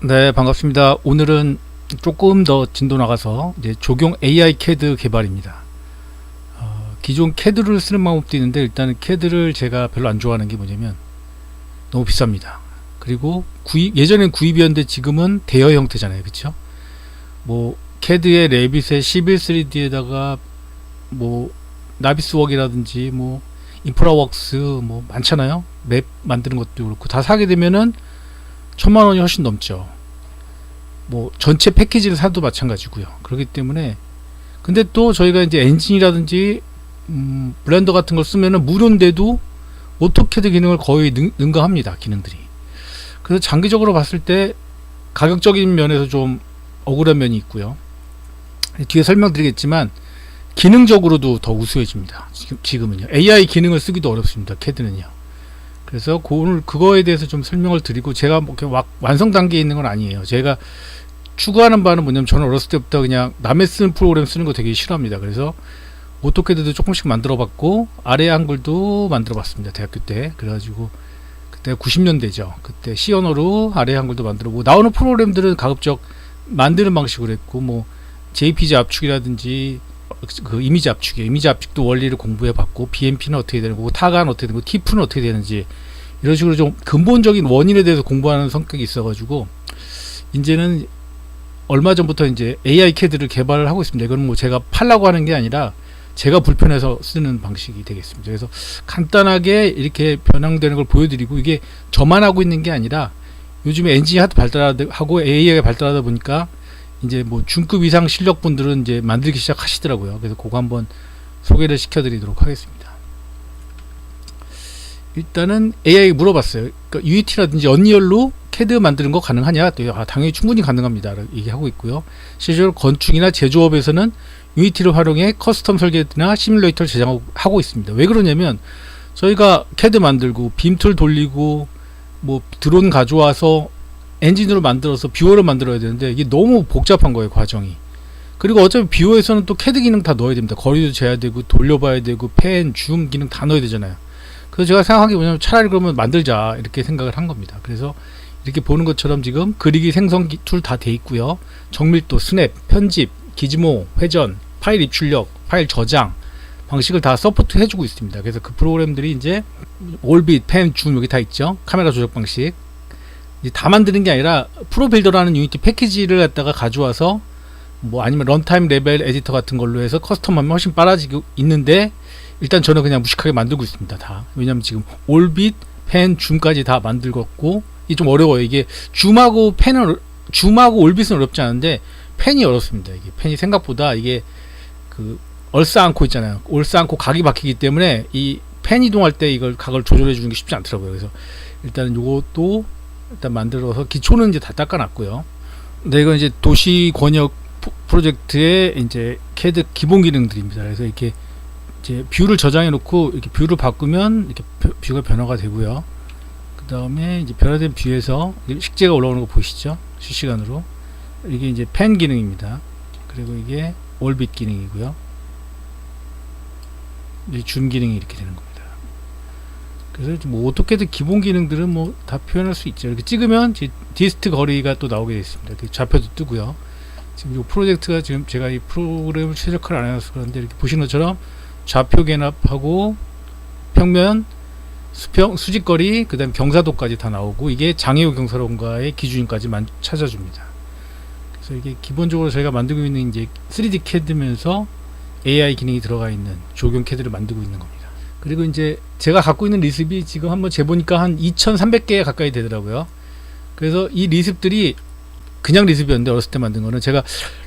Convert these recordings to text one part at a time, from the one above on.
네, 반갑습니다. 오늘은 조금 더 진도 나가서 이제 조경 AI CAD 개발입니다. 기존 CAD를 쓰는 방법도 있는데 일단은 CAD를 제가 별로 안 좋아하는 게 뭐냐면 너무 비쌉니다. 그리고 예전엔 구입이었는데 지금은 대여 형태잖아요, 그렇죠? 뭐 CAD에 레빗에 11 3D에다가 뭐 나비스웍이라든지 뭐 인프라웍스 뭐 많잖아요. 맵 만드는 것도 그렇고 다 사게 되면은 1000만원이 훨씬 넘죠. 뭐 전체 패키지를 사도 마찬가지고요. 그렇기 때문에 근데 또 저희가 이제 엔진이라든지 블렌더 같은 걸 쓰면은 무료인데도 오토캐드 기능을 거의 능가합니다. 기능들이. 그래서 장기적으로 봤을 때 가격적인 면에서 좀 억울한 면이 있고요. 뒤에 설명드리겠지만 기능적으로도 더 우수해집니다. 지금은요. AI 기능을 쓰기도 어렵습니다. 캐드는요. 그래서 오늘 그거에 대해서 좀 설명을 드리고, 제가 뭐 완성 단계에 있는 건 아니에요. 제가 추구하는 바는 뭐냐면, 저는 어렸을 때부터 그냥 남의 쓰는 프로그램 쓰는 거 되게 싫어합니다. 그래서 오토캐드도 조금씩 만들어 봤고 아래 한글도 만들어 봤습니다. 대학교 때. 그래가지고 그때 90년대죠. 그때 C 언어로 아래 한글도 만들어 보고, 나오는 프로그램들은 가급적 만드는 방식으로 했고, 뭐 JPG 압축이라든지 그 이미지 압축이에요. 이미지 압축도 원리를 공부해 봤고, BMP는 어떻게 되는 거고, 타가는 어떻게 되는 거고, TIFF는 어떻게 되는지, 이런 식으로 좀 근본적인 원인에 대해서 공부하는 성격이 있어가지고 이제는 얼마 전부터 이제 AI CAD를 개발을 하고 있습니다. 이건 뭐 제가 팔라고 하는 게 아니라 제가 불편해서 쓰는 방식이 되겠습니다. 그래서 간단하게 이렇게 변형되는 걸 보여드리고, 이게 저만 하고 있는 게 아니라 요즘에 엔진이 하도 발달하고 AI가 발달하다 보니까 이제 뭐 중급 이상 실력 분들은 이제 만들기 시작하시더라고요. 그래서 그거 한번 소개를 시켜드리도록 하겠습니다. 일단은 AI에 물어봤어요. 그러니까 UET라든지 언리얼로 CAD 만드는 거 가능하냐? 당연히 충분히 가능합니다. 얘기하고 있고요. 실제로 건축이나 제조업에서는 UET를 활용해 커스텀 설계나 시뮬레이터를 제작하고 있습니다. 왜 그러냐면, 저희가 CAD 만들고 빔툴 돌리고 뭐 드론 가져와서 엔진으로 만들어서 뷰어를 만들어야 되는데 이게 너무 복잡한 거예요, 과정이. 그리고 어차피 뷰어에서는 또 CAD 기능 다 넣어야 됩니다. 거리도 재야 되고 돌려봐야 되고 펜, 줌 기능 다 넣어야 되잖아요. 그래서 제가 생각한 게 뭐냐면, 차라리 그러면 만들자, 이렇게 생각을 한 겁니다. 그래서 이렇게 보는 것처럼 지금 그리기 생성 툴 다 돼 있고요. 정밀도, 스냅, 편집, 기즈모, 회전, 파일 입출력, 파일 저장 방식을 다 서포트 해주고 있습니다. 그래서 그 프로그램들이 이제 올빗, 펜, 줌 여기 다 있죠. 카메라 조작 방식. 이제 다 만드는 게 아니라 프로빌더라는 유니티 패키지를 갖다가 가져와서 뭐 아니면 런타임 레벨 에디터 같은 걸로 해서 커스텀하면 훨씬 빨라지고 있는데, 일단 저는 그냥 무식하게 만들고 있습니다. 다. 왜냐면 지금 올빗, 펜, 줌까지 다 만들었고, 이게 좀 어려워요. 이게 줌하고 올빗은 어렵지 않은데 펜이 어렵습니다. 이게 펜이 생각보다 이게 그 얼싸안코 있잖아요. 얼싸안코 각이 박히기 때문에 이 펜 이동할 때 이걸 각을 조절해 주는 게 쉽지 않더라고요. 그래서 일단은 요것도 일단 만들어서 기초는 이제 다 닦아놨고요. 근데 이건 이제 도시 권역 프로젝트의 이제 CAD 기본 기능들입니다. 그래서 이렇게 이제 뷰를 저장해 놓고 이렇게 뷰를 바꾸면 이렇게 뷰가 변화가 되고요. 그 다음에 이제 변화된 뷰에서 식재가 올라오는 거 보이시죠? 실시간으로. 이게 이제 펜 기능입니다. 그리고 이게 올빗 기능이고요. 이제 줌 기능이 이렇게 되는 겁니다. 그래서 뭐 오토캐드 기본 기능들은 뭐 다 표현할 수 있죠. 이렇게 찍으면 디스트 거리가 또 나오게 되어 있습니다. 이렇게 좌표도 뜨고요. 지금 이 프로젝트가 지금 제가 이 프로그램을 최적화를 안 해놔서 그런데, 이렇게 보시는 것처럼 좌표 개납하고 평면, 수평, 수직거리, 그 다음에 경사도까지 다 나오고, 이게 장애우 경사로원과의 기준까지 찾아줍니다. 그래서 이게 기본적으로 저희가 만들고 있는 이제 3D CAD면서 AI 기능이 들어가 있는 조경 CAD를 만들고 있는 겁니다. 그리고 이제 제가 갖고 있는 리습이 지금 한번 재보니까 한 2300개 가까이 되더라고요. 그래서 이 리습들이 그냥 리습이었는데, 어렸을 때 만든 거는, 제가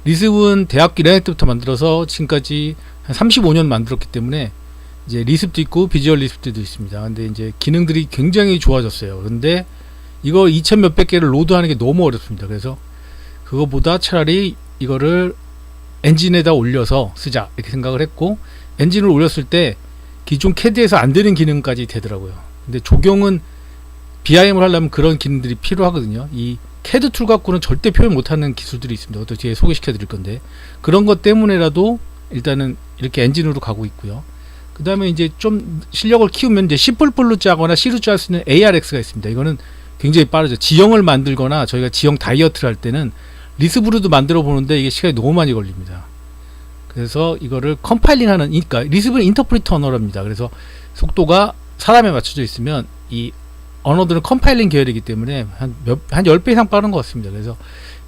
리습은 대학교 1학년 때부터 만들어서 지금까지 한 35년 만들었기 때문에 이제 리습도 있고 비주얼 리습도 있습니다. 근데 이제 기능들이 굉장히 좋아졌어요. 그런데 이거 2000 몇백 개를 로드하는 게 너무 어렵습니다. 그래서 그거보다 차라리 이거를 엔진에다 올려서 쓰자, 이렇게 생각을 했고, 엔진을 올렸을 때 기존 CAD에서 안 되는 기능까지 되더라고요. 근데 조경은 BIM을 하려면 그런 기능들이 필요하거든요. 이 CAD 툴 갖고는 절대 표현 못하는 기술들이 있습니다. 그것도 뒤에 소개시켜 드릴 건데, 그런 것 때문에라도 일단은 이렇게 엔진으로 가고 있고요. 그 다음에 이제 좀 실력을 키우면 이제 C++로 짜거나 C로 짤 수 있는 ARX가 있습니다. 이거는 굉장히 빠르죠. 지형을 만들거나 저희가 지형 다이어트를 할 때는 리스브루도 만들어 보는데 이게 시간이 너무 많이 걸립니다. 그래서 이거를 컴파일링하는, 그러니까 리스브는 인터프리터 언어랍니다. 그래서 속도가 사람에 맞춰져 있으면 이 언어들은 컴파일링 계열이기 때문에 한 10배 이상 빠른 것 같습니다. 그래서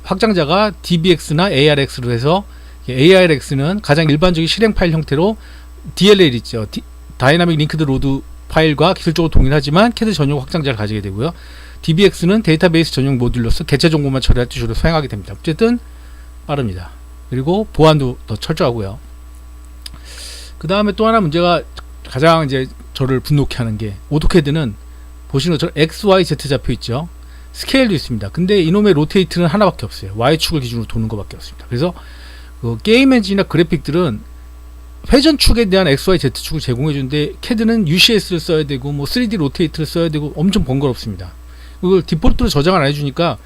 확장자가 DBX나 ARX로 해서, ARX는 가장 일반적인 실행 파일 형태로 DLL 있죠. 다이나믹 링크드 로드 파일과 기술적으로 동일하지만 CAD 전용 확장자를 가지게 되고요. DBX는 데이터베이스 전용 모듈로서 개체 정보만 처리할 때 주로 사용하게 됩니다. 어쨌든 빠릅니다. 그리고 보안도 더 철저하고요. 그 다음에 또 하나 문제가 가장 이제 저를 분노케 하는 게, 오토캐드는 보시는 것처럼 XYZ 잡혀 있죠. 스케일도 있습니다. 근데 이놈의 로테이트는 하나밖에 없어요. Y축을 기준으로 도는 것밖에 없습니다. 그래서 그 게임 엔진이나 그래픽들은 회전축에 대한 XYZ축을 제공해 주는데, CAD는 UCS를 써야 되고 뭐 3D 로테이트를 써야 되고 엄청 번거롭습니다. 그걸 디폴트로 저장을 안 해주니까,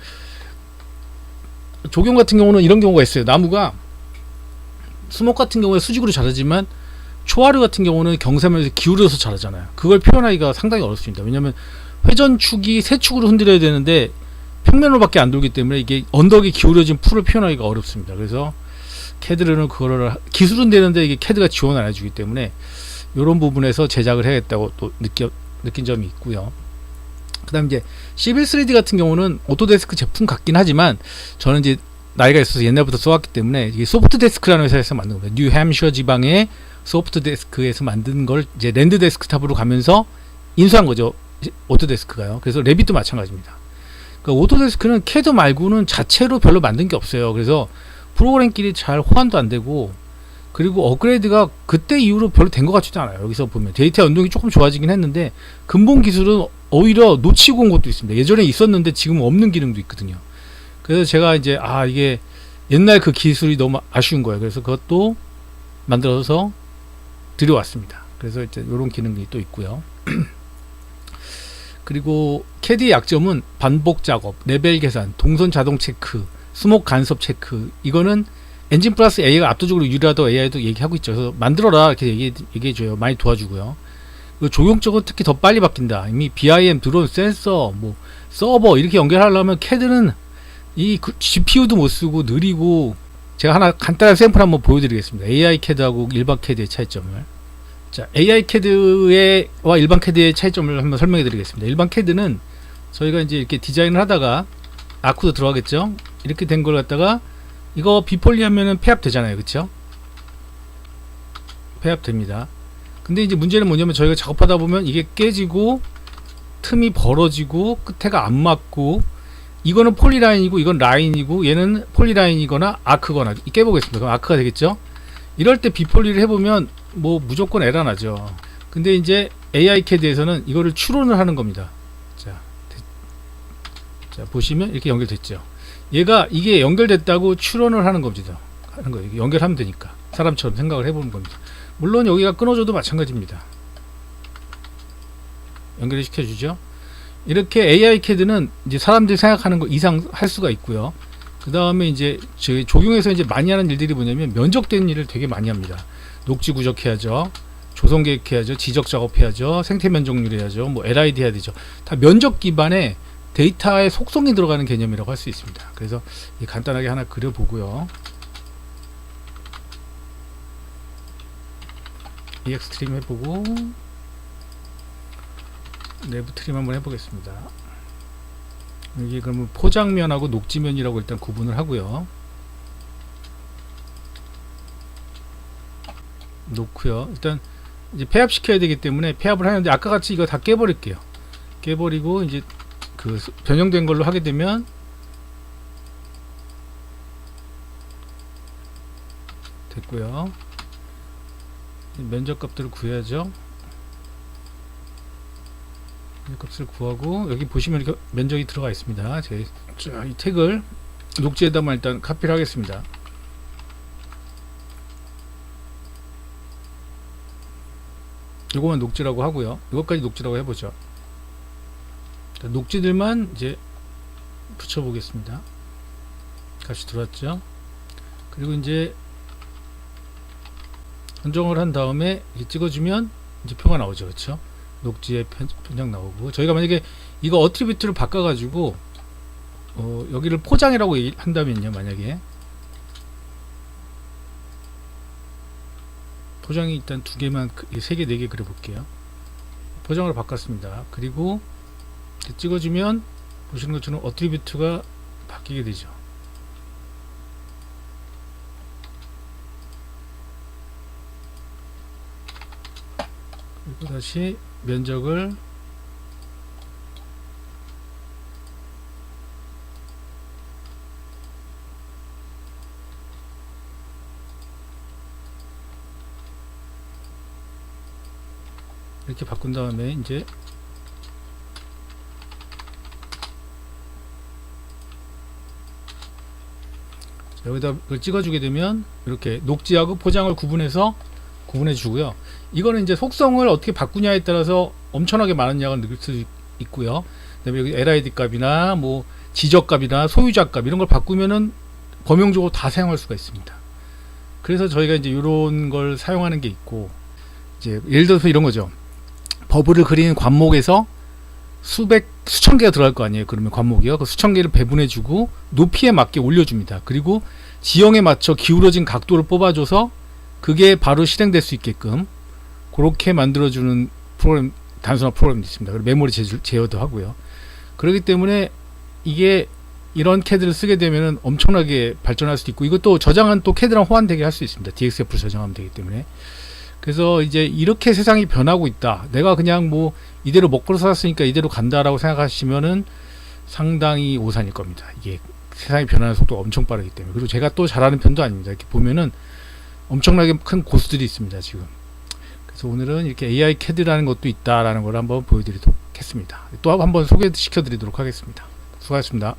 조경 같은 경우는 이런 경우가 있어요. 나무가 수목 같은 경우에 수직으로 자라지만 초하류 같은 경우는 경사면에서 기울여서 자라잖아요. 그걸 표현하기가 상당히 어렵습니다. 왜냐하면 회전축이 세축으로 흔들어야 되는데 평면으로밖에 안 돌기 때문에 이게 언덕이 기울어진 풀을 표현하기가 어렵습니다. 그래서 CAD는 그거를, 기술은 되는데 이게 CAD가 지원을 안 해주기 때문에 이런 부분에서 제작을 해야겠다고 또 느낀 점이 있고요. 그 다음 이제 시빌 3D 같은 경우는 오토데스크 제품 같긴 하지만 저는 이제 나이가 있어서 옛날부터 써왔기 때문에, 이게 소프트데스크라는 회사에서 만든 겁니다. 뉴햄셔 지방의 소프트데스크에서 만든 걸 이제 랜드 데스크탑으로 가면서 인수한 거죠. 오토데스크가요. 그래서 레빗도 마찬가지입니다. 그러니까 오토데스크는 CAD 말고는 자체로 별로 만든 게 없어요. 그래서 프로그램끼리 잘 호환도 안 되고, 그리고 업그레이드가 그때 이후로 별로 된 것 같지도 않아요. 여기서 보면 데이터 연동이 조금 좋아지긴 했는데 근본 기술은 오히려 놓치고 온 것도 있습니다. 예전에 있었는데 지금 없는 기능도 있거든요. 그래서 제가 이제 이게 옛날 그 기술이 너무 아쉬운 거예요. 그래서 그것도 만들어서 들여왔습니다. 그래서 이제 이런 기능이 또 있고요. 그리고 CAD의 약점은 반복 작업, 레벨 계산, 동선 자동 체크, 수목 간섭 체크. 이거는 엔진 플러스 AI가 압도적으로 유리하다고 AI도 얘기하고 있죠. 그래서 만들어라 이렇게 얘기해줘요. 많이 도와주고요. 조경 쪽은 특히 더 빨리 바뀐다. 이미 BIM, 드론, 센서, 뭐 서버 이렇게 연결하려면 CAD는 이 GPU도 못 쓰고 느리고, 제가 하나 간단한 샘플 한번 보여드리겠습니다. AI CAD하고 일반 CAD의 차이점을. 자, AI CAD와 일반 CAD의 차이점을 한번 설명해 드리겠습니다. 일반 CAD는 저희가 이제 이렇게 디자인을 하다가 아쿠도 들어가겠죠? 이렇게 된 걸 갖다가 이거 비폴리 하면은 폐합 되잖아요. 그쵸? 폐합 됩니다. 근데 이제 문제는 뭐냐면 저희가 작업하다 보면 이게 깨지고 틈이 벌어지고 끝에가 안 맞고, 이거는 폴리라인이고 이건 라인이고 얘는 폴리라인이거나 아크거나, 깨보겠습니다. 그럼 아크가 되겠죠? 이럴 때 비폴리를 해보면 뭐 무조건 에러 나죠. 근데 이제 AI CAD에서는 이거를 추론을 하는 겁니다. 자 보시면 이렇게 연결됐죠. 얘가 이게 연결됐다고 추론을 하는 겁니다. 하는 거예요. 연결하면 되니까 사람처럼 생각을 해보는 겁니다. 물론 여기가 끊어져도 마찬가지입니다. 연결을 시켜주죠. 이렇게 AI CAD는 이제 사람들이 생각하는 거 이상 할 수가 있고요. 그 다음에 이제 저희 조경에서 이제 많이 하는 일들이 뭐냐면 면적되는 일을 되게 많이 합니다. 녹지 구적해야죠, 조성 계획해야죠, 지적 작업해야죠, 생태 면적률 해야죠, 뭐 LID 해야 되죠. 다 면적 기반의 데이터의 속성이 들어가는 개념이라고 할 수 있습니다. 그래서 간단하게 하나 그려보고요. EX 트림 해보고 내부 트림 한번 해보겠습니다. 여기 그러면 포장면하고 녹지면이라고 일단 구분을 하고요. 놓고요. 일단 이제 폐합시켜야 되기 때문에 폐합을 하는데, 아까 같이 이거 다 깨버릴게요. 깨버리고 이제 그 변형된 걸로 하게 되면 됐고요. 면적값들을 구해야죠. 면적값을 구하고 여기 보시면 이렇게 면적이 들어가 있습니다. 이 택을 녹지에다만 일단 카피를 하겠습니다. 이거만 녹지라고 하고요. 이것까지 녹지라고 해보죠. 녹지들만 이제 붙여보겠습니다. 값이 들어왔죠. 그리고 이제 선정을 한 다음에 이렇게 찍어주면 이제 표가 나오죠. 그렇죠? 녹지의 편장 나오고, 저희가 만약에 이거 어트리뷰트를 바꿔가지고 여기를 포장이라고 한다면요, 만약에 포장이 일단 두 개만, 세 개, 네 개 그려볼게요. 포장으로 바꿨습니다. 그리고 찍어주면 보시는 것처럼 어트리뷰트가 바뀌게 되죠. 그리고 다시 면적을 이렇게 바꾼 다음에 이제 여기다 이걸 찍어주게 되면 이렇게 녹지하고 포장을 구분해 주고요. 이거는 이제 속성을 어떻게 바꾸냐에 따라서 엄청나게 많은 양을 넣을 수 있고요. 그다음에 여기 LID 값이나 뭐 지적 값이나 소유자 값 이런 걸 바꾸면은 범용적으로 다 사용할 수가 있습니다. 그래서 저희가 이제 이런 걸 사용하는 게 있고, 이제 예를 들어서 이런 거죠. 버블을 그리는 관목에서 수천 개가 들어갈 거 아니에요. 그러면 관목이요. 그 수천 개를 배분해주고 높이에 맞게 올려줍니다. 그리고 지형에 맞춰 기울어진 각도를 뽑아줘서 그게 바로 실행될 수 있게끔 그렇게 만들어주는 프로그램, 단순한 프로그램도 있습니다. 그리고 메모리 제어도 하고요. 그렇기 때문에 이게 이런 캐드를 쓰게 되면 엄청나게 발전할 수도 있고, 이것도 저장은 또 캐드랑 호환되게 할 수 있습니다. DXF를 저장하면 되기 때문에. 그래서 이제 이렇게 세상이 변하고 있다. 내가 그냥 뭐 이대로 먹고 살았으니까 이대로 간다라고 생각하시면은 상당히 오산일 겁니다. 이게 세상이 변하는 속도가 엄청 빠르기 때문에. 그리고 제가 또 잘하는 편도 아닙니다. 이렇게 보면은 엄청나게 큰 고수들이 있습니다, 지금. 그래서 오늘은 이렇게 AI CAD라는 것도 있다라는 걸 한번 보여드리도록 했습니다. 또 한번 소개시켜 드리도록 하겠습니다. 수고하셨습니다.